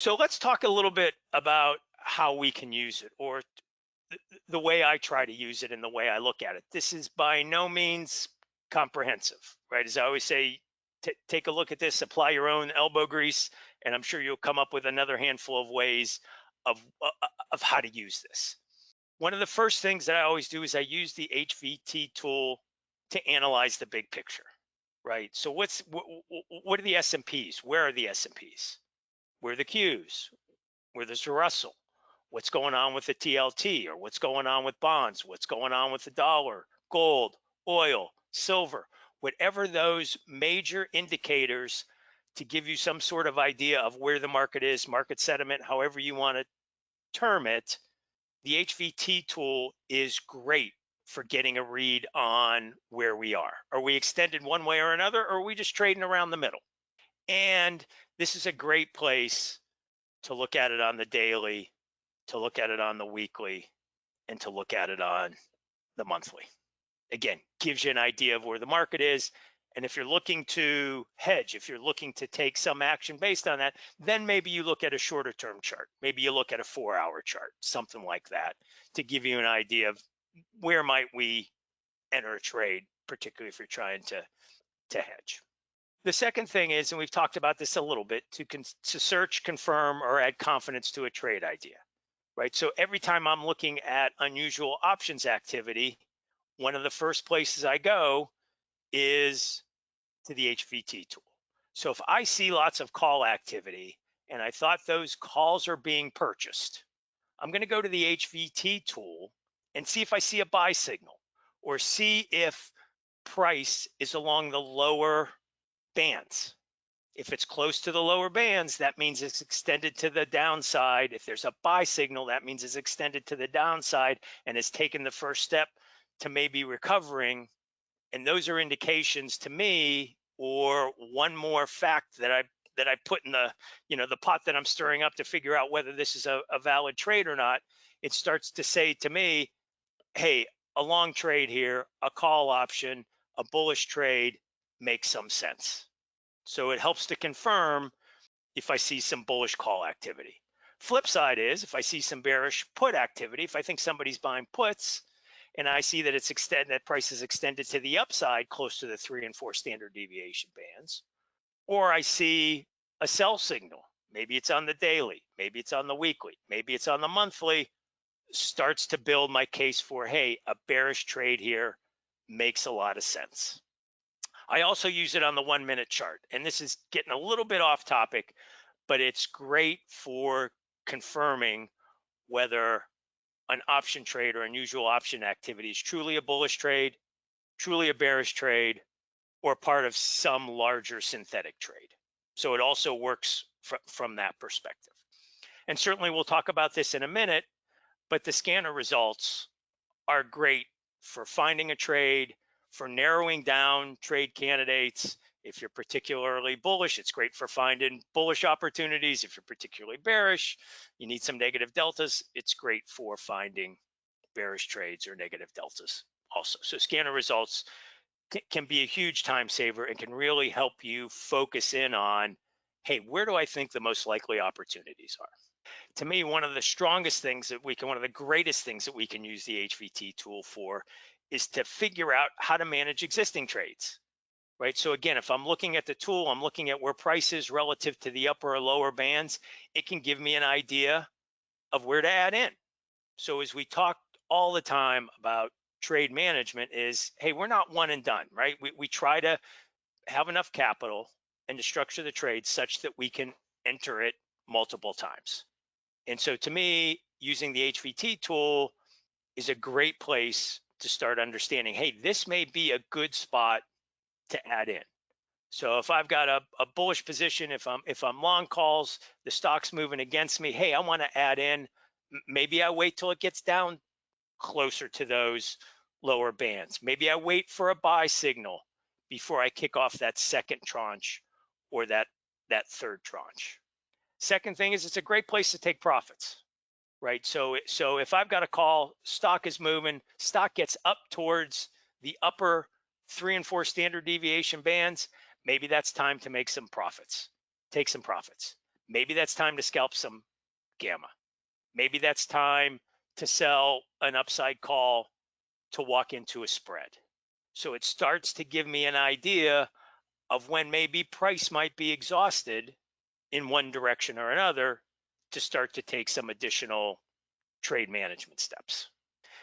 So let's talk a little bit about how we can use it, or the way I try to use it and the way I look at it. This is by no means comprehensive, right? As I always say, take a look at this, apply your own elbow grease, and I'm sure you'll come up with another handful of ways of how to use this. One of the first things that I always do is I use the HVT tool to analyze the big picture, right? So what are the S&Ps? Where are the S&Ps? Where are the Qs? Where there's a Russell? What's going on with the TLT, or what's going on with bonds? What's going on with the dollar, gold, oil, silver, whatever those major indicators to give you some sort of idea of where the market is, market sentiment, however you want to term it. The HVT tool is great for getting a read on where we are. Are we extended one way or another, or are we just trading around the middle? And this is a great place to look at it on the daily, to look at it on the weekly, and to look at it on the monthly. Again, gives you an idea of where the market is. And if you're looking to hedge, if you're looking to take some action based on that, then maybe you look at a shorter term chart. Maybe you look at a 4-hour chart, something like that, to give you an idea of where might we enter a trade, particularly if you're trying to hedge. The second thing is, and we've talked about this a little bit, to search, confirm, or add confidence to a trade idea, right? So every time I'm looking at unusual options activity, one of the first places I go is to the HVT tool. So if I see lots of call activity and I thought those calls are being purchased, I'm going to go to the HVT tool and see if I see a buy signal, or see if price is along the lower bands. If it's close to the lower bands, that means it's extended to the downside. If there's a buy signal, that means it's extended to the downside and has taken the first step to maybe recovering. And those are indications to me, or one more fact that I put in the the pot that I'm stirring up to figure out whether this is a valid trade or not. It starts to say to me, hey, a long trade here, a call option, a bullish trade makes some sense. So it helps to confirm if I see some bullish call activity. Flip side is, if I see some bearish put activity, if I think somebody's buying puts and I see that that price is extended to the upside close to the 3 and 4 standard deviation bands, or I see a sell signal, maybe it's on the daily, maybe it's on the weekly, maybe it's on the monthly, starts to build my case for, hey, a bearish trade here makes a lot of sense. I also use it on the 1-minute chart, and this is getting a little bit off topic, but it's great for confirming whether an option trade or unusual option activity is truly a bullish trade, truly a bearish trade, or part of some larger synthetic trade. So it also works from that perspective. And certainly we'll talk about this in a minute, but the scanner results are great for finding a trade, for narrowing down trade candidates. If you're particularly bullish, it's great for finding bullish opportunities. If you're particularly bearish, you need some negative deltas, it's great for finding bearish trades or negative deltas also. So scanner results can be a huge time saver and can really help you focus in on, hey, where do I think the most likely opportunities are? To me, one of the strongest things that one of the greatest things that we can use the HVT tool for is to figure out how to manage existing trades, right? So again, if I'm looking at the tool, I'm looking at where price is relative to the upper or lower bands, it can give me an idea of where to add in. So as we talk all the time about trade management is, hey, we're not one and done, right? We try to have enough capital and to structure the trade such that we can enter it multiple times. And so to me, using the HVT tool is a great place to start understanding, hey, this may be a good spot to add in. So if I've got a bullish position, if I'm long calls, the stock's moving against me, hey, I want to add in. Maybe I wait till it gets down closer to those lower bands. Maybe I wait for a buy signal before I kick off that second tranche or that third tranche. Second thing is, it's a great place to take profits, right? So if I've got a call, stock is moving, stock gets up towards the upper 3 and 4 standard deviation bands, maybe that's time to make some profits, take some profits. Maybe that's time to scalp some gamma. Maybe that's time to sell an upside call to walk into a spread. So it starts to give me an idea of when maybe price might be exhausted in one direction or another to start to take some additional trade management steps.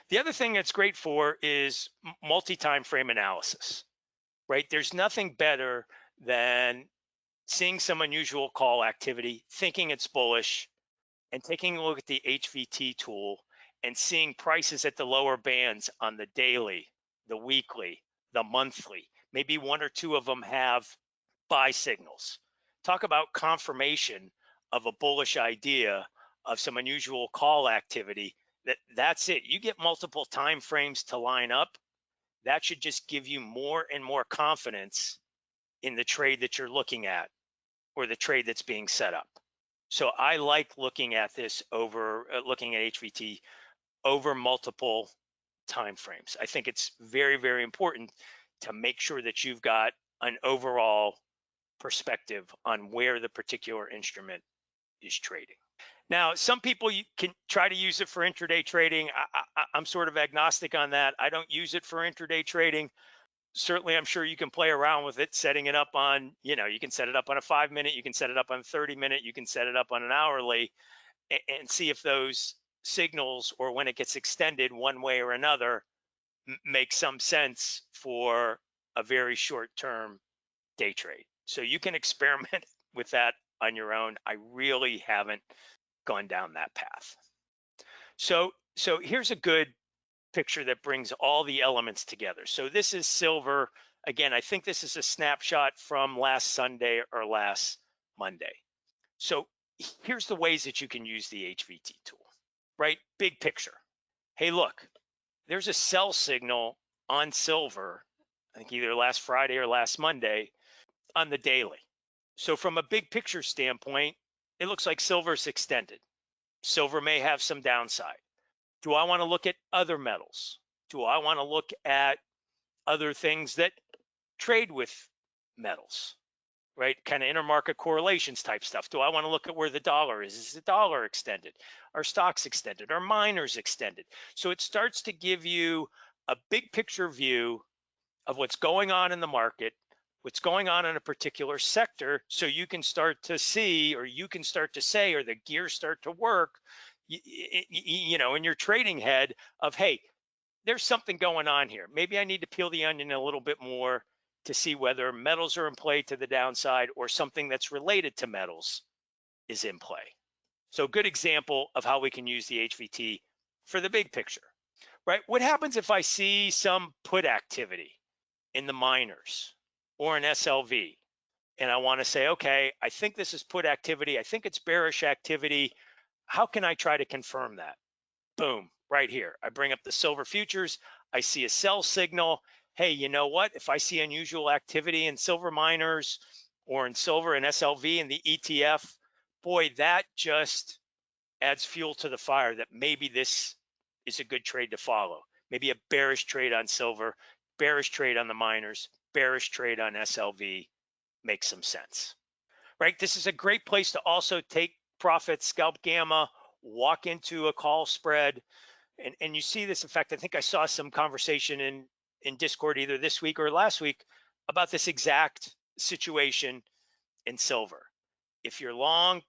The other thing that's great for is multi-time frame analysis, right? There's nothing better than seeing some unusual call activity, thinking it's bullish, and taking a look at the HVT tool and seeing prices at the lower bands on the daily, the weekly, the monthly. Maybe one or two of them have buy signals. Talk about confirmation of a bullish idea of some unusual call activity. That's it. You get multiple time frames to line up. That should just give you more and more confidence in the trade that you're looking at or the trade that's being set up. So I like looking at this over looking at HVT over multiple time frames. I think it's very, very important to make sure that you've got an overall perspective on where the particular instrument is trading. Now, some people you can try to use it for intraday trading. I'm sort of agnostic on that. I don't use it for intraday trading. Certainly, I'm sure you can play around with it, setting it up on, you can set it up on a 5-minute, you can set it up on a 30-minute, you can set it up on an hourly, and see if those signals or when it gets extended one way or another make some sense for a very short-term day trade. So you can experiment with that on your own. I really haven't gone down that path. So here's a good picture that brings all the elements together. So this is silver. Again, I think this is a snapshot from last Sunday or last Monday. So here's the ways that you can use the HVT tool, right? Big picture. Hey, look, there's a sell signal on silver, I think either last Friday or last Monday on the daily. So from a big picture standpoint, it looks like silver's extended. Silver may have some downside. Do I want to look at other metals? Do I want to look at other things that trade with metals, right? Kind of intermarket correlations type stuff. Do I want to look at where the dollar is? Is the dollar extended? Are stocks extended? Are miners extended? So it starts to give you a big picture view of what's going on in the market, what's going on in a particular sector, so you can start to see, or you can start to say, or the gears start to work, in your trading head of, hey, there's something going on here. Maybe I need to peel the onion a little bit more to see whether metals are in play to the downside or something that's related to metals is in play. So good example of how we can use the HVT for the big picture, right? What happens if I see some put activity in the miners or in SLV? And I want to say, okay, I think this is put activity. I think it's bearish activity. How can I try to confirm that? Boom, right here. I bring up the silver futures. I see a sell signal. Hey, you know what? If I see unusual activity in silver miners or in silver and SLV and the ETF, boy, that just adds fuel to the fire that maybe this is a good trade to follow. Maybe a bearish trade on silver, bearish trade on the miners, bearish trade on SLV makes some sense, right? This is a great place to also take profits, scalp gamma, walk into a call spread. And you see this. In fact, I think I saw some conversation in Discord either this week or last week about this exact situation in silver. If you're long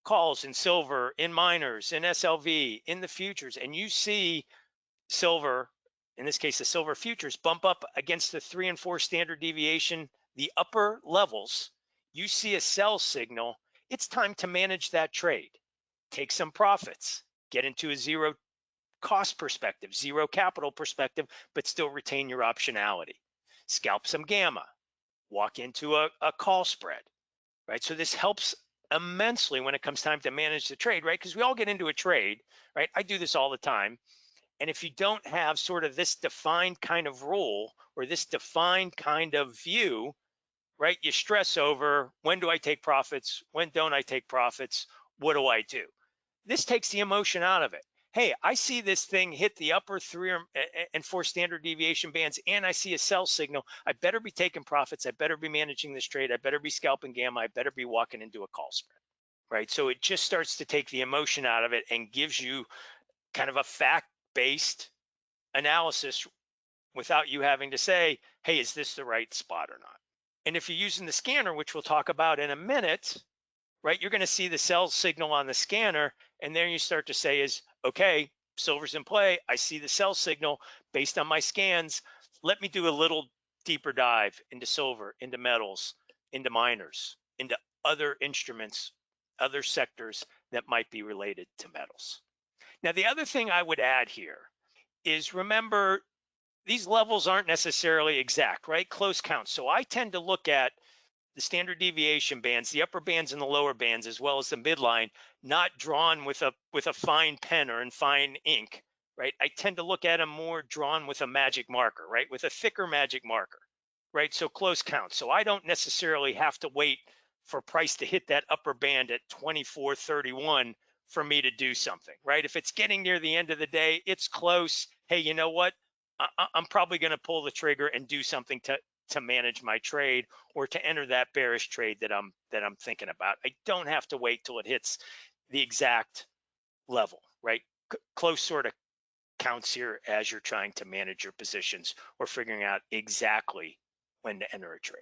calls in silver, in miners, in SLV, in the futures, and you see silver, in this case, the silver futures, bump up against the 3 and 4 standard deviation, the upper levels, you see a sell signal, it's time to manage that trade. Take some profits, get into a zero cost perspective, zero capital perspective, but still retain your optionality. Scalp some gamma, walk into a call spread, right? So this helps immensely when it comes time to manage the trade, right? Because we all get into a trade, right? I do this all the time. And if you don't have sort of this defined kind of rule or this defined kind of view, right? You stress over, when do I take profits? When don't I take profits? What do I do? This takes the emotion out of it. Hey, I see this thing hit the upper 3 and 4 standard deviation bands, and I see a sell signal. I better be taking profits. I better be managing this trade. I better be scalping gamma. I better be walking into a call spread. right? So it just starts to take the emotion out of it and gives you kind of a fact-based analysis without you having to say, hey, is this the right spot or not? And if you're using the scanner, which we'll talk about in a minute, right, you're going to see the sell signal on the scanner. And then you start to say is, okay, silver's in play. I see the sell signal based on my scans. Let me do a little deeper dive into silver, into metals, into miners, into other instruments, other sectors that might be related to metals. Now, the other thing I would add here is remember, these levels aren't necessarily exact, right? Close counts. So I tend to look at the standard deviation bands, the upper bands and the lower bands, as well as the midline, not drawn with a fine pen or in fine ink, right? I tend to look at them more drawn with a magic marker, right? With a thicker magic marker, right? So close counts. So I don't necessarily have to wait for price to hit that upper band at 24.31 for me to do something, right? If it's getting near the end of the day, it's close. Hey, you know what? I'm probably going to pull the trigger and do something to manage my trade or to enter that bearish trade that I'm thinking about. I don't have to wait till it hits the exact level, right? Close sort of counts here as you're trying to manage your positions or figuring out exactly when to enter a trade.